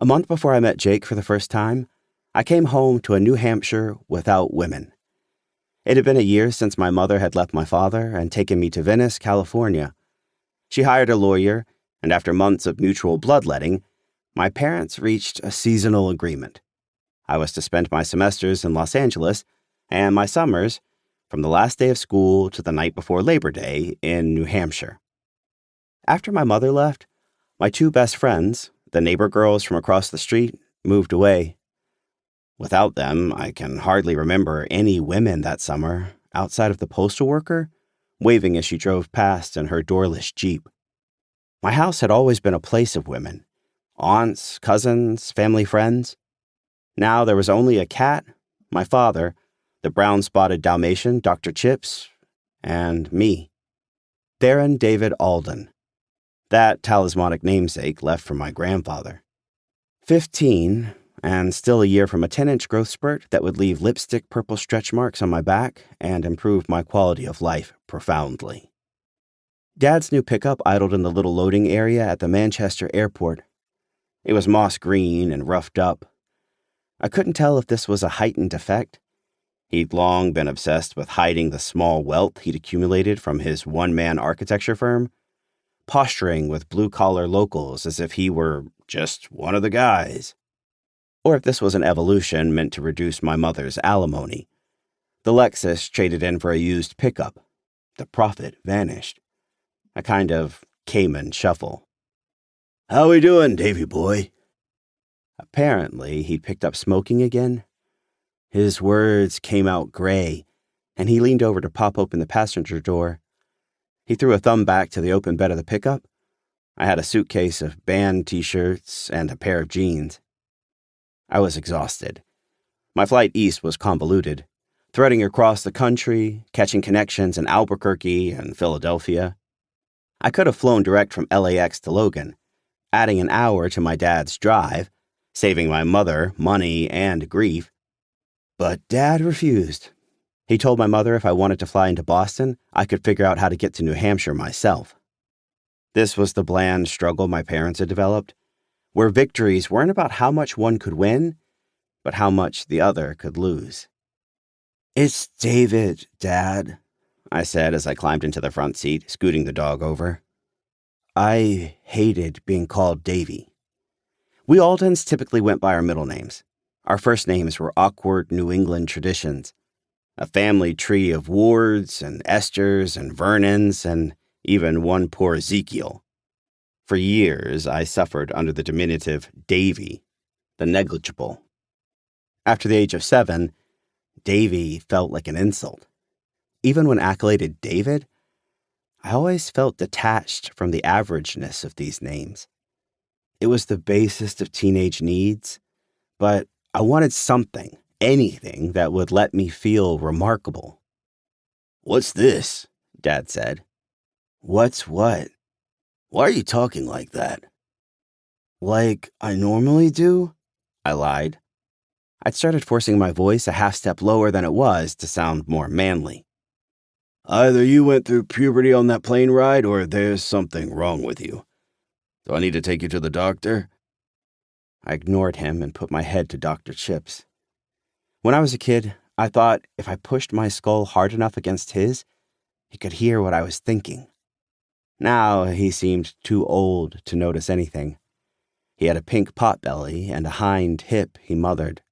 A month before I met Jake for the first time, I came home to a New Hampshire without women. It had been a year since my mother had left my father and taken me to Venice, California. She hired a lawyer, and after months of mutual bloodletting, my parents reached a seasonal agreement. I was to spend my semesters in Los Angeles and my summers, from the last day of school to the night before Labor Day, in New Hampshire. After my mother left, my two best friends, the neighbor girls from across the street, moved away. Without them, I can hardly remember any women that summer, outside of the postal worker, waving as she drove past in her doorless Jeep. My house had always been a place of women. Aunts, cousins, family friends. Now there was only a cat, my father, the brown-spotted Dalmatian, Dr. Chips, and me. Theron David Alden. That talismanic namesake left from my grandfather. 15, and still a year from a 10-inch growth spurt that would leave lipstick purple stretch marks on my back and improve my quality of life profoundly. Dad's new pickup idled in the little loading area at the Manchester airport. It was moss green and roughed up. I couldn't tell if this was a heightened effect. He'd long been obsessed with hiding the small wealth he'd accumulated from his one-man architecture firm, posturing with blue-collar locals as if he were just one of the guys. Or if this was an evolution meant to reduce my mother's alimony. The Lexus traded in for a used pickup. The profit vanished. A kind of Cayman shuffle. "How we doing, Davy boy?" Apparently, he'd picked up smoking again. His words came out gray, and he leaned over to pop open the passenger door. He threw a thumb back to the open bed of the pickup. I had a suitcase of band t-shirts and a pair of jeans. I was exhausted. My flight east was convoluted, threading across the country, catching connections in Albuquerque and Philadelphia. I could have flown direct from LAX to Logan, adding an hour to my dad's drive, saving my mother money and grief. But Dad refused. He told my mother if I wanted to fly into Boston, I could figure out how to get to New Hampshire myself. This was the bland struggle my parents had developed, where victories weren't about how much one could win, but how much the other could lose. "It's David, Dad," I said as I climbed into the front seat, scooting the dog over. I hated being called Davy. We Aldens typically went by our middle names. Our first names were awkward New England traditions. A family tree of Wards and Esthers and Vernons and even one poor Ezekiel. For years, I suffered under the diminutive Davy, the negligible. After the age of 7, Davy felt like an insult. Even when accoladed David, I always felt detached from the averageness of these names. It was the basest of teenage needs, but I wanted something, anything that would let me feel remarkable. "What's this?" Dad said. "What's what?" "Why are you talking like that?" "Like I normally do?" I lied. I'd started forcing my voice a half step lower than it was to sound more manly. "Either you went through puberty on that plane ride or there's something wrong with you. Do I need to take you to the doctor?" I ignored him and put my head to Dr. Chips. When I was a kid, I thought if I pushed my skull hard enough against his, he could hear what I was thinking. Now he seemed too old to notice anything. He had a pink potbelly and a hind hip he mothered.